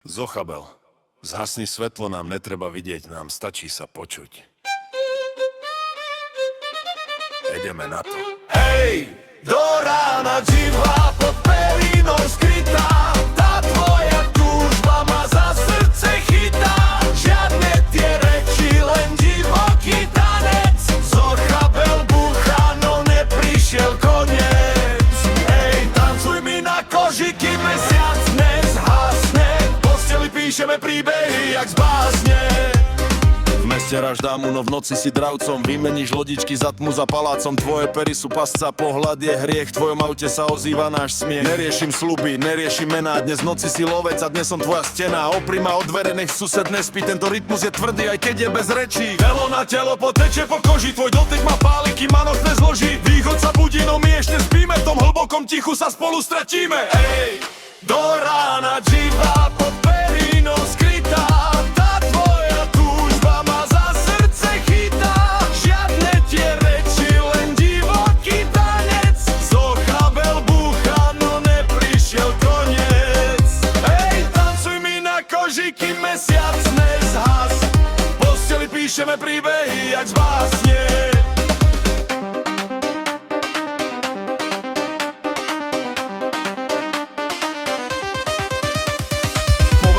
Zochabel, zhasni svetlo, nám netreba vidieť, nám stačí sa počuť. Ideme na to. Hej, do rána divá pod perinou skrytá, tá tvoja túžba ma za srdce chytá. Žiadne tie reči, len divoký tanec. Zochabel búcha, no neprišiel koniec. Hej, tancuj mi na koži, kým mesiac nezhasne. V posteli píšeme príbehy, jak z básne. V meste raždámu, no v noci si dravcom. Vymeníš lodičky za tmu za palácom. Tvoje pery sú pasca, pohľad je hriech. V tvojom aute sa ozýva náš smiech. Neriešim sľuby, neriešim mená. Dnes noci si lovec a dnes som tvoja stena. Opri ma od dvere, nech sused nespí. Tento rytmus je tvrdý, aj keď je bez rečí. Telo na telo poteče po koži, tvoj dotyk ma páli, kým ma noc nezloží. Východ sa budí, no my ešte spíme, v tom hlbokom tichu sa spolu stratíme. Hej, do rána divá pod perinou skrytá, tá tvoja túžba ma za srdce chytá. Žiadne tie reči, len divoký tanec. Zochabel búcha, no neprišiel koniec. Hej, tancuj mi na koži, kým mesiac nezhas. V posteli píšeme príbehy, jak z básne.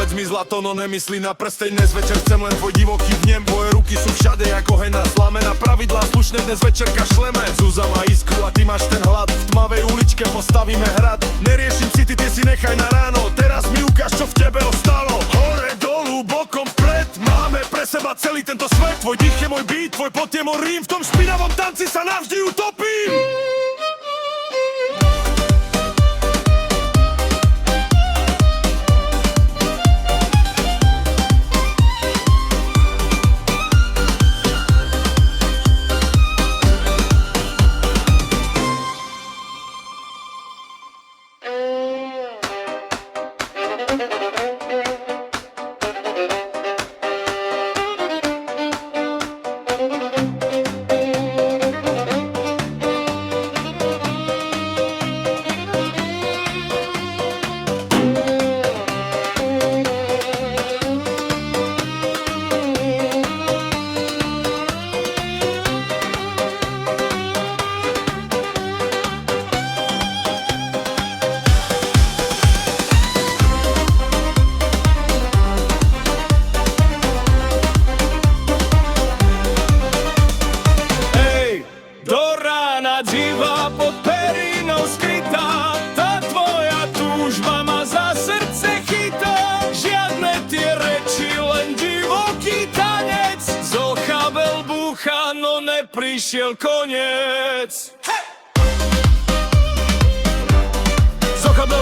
Povedz mi zlato, no nemyslí na prsteň. Dnes večer chcem len tvoj divoký vnem. Tvoje ruky sú všade ako hena zlamená. Pravidlá slušné dnes večer kašleme. Zúza má iskru a ty máš ten hlad. V tmavej uličke postavíme hrad. Neriešim si ty si nechaj na ráno. Teraz mi ukáž, čo v tebe ostalo. Hore, dolu, bokom, vpred. Máme pre seba celý tento svet. Tvoj dých je môj beat, tvoj pot je môj rím. V tom špinavom tanci sa navždy utopím. Divá pod perinou skrytá, tá tvoja túžba ma za srdce chytá. Žiadne tie reči, len divoký tanec. Zochabel búcha, no neprišiel koniec. Zochabel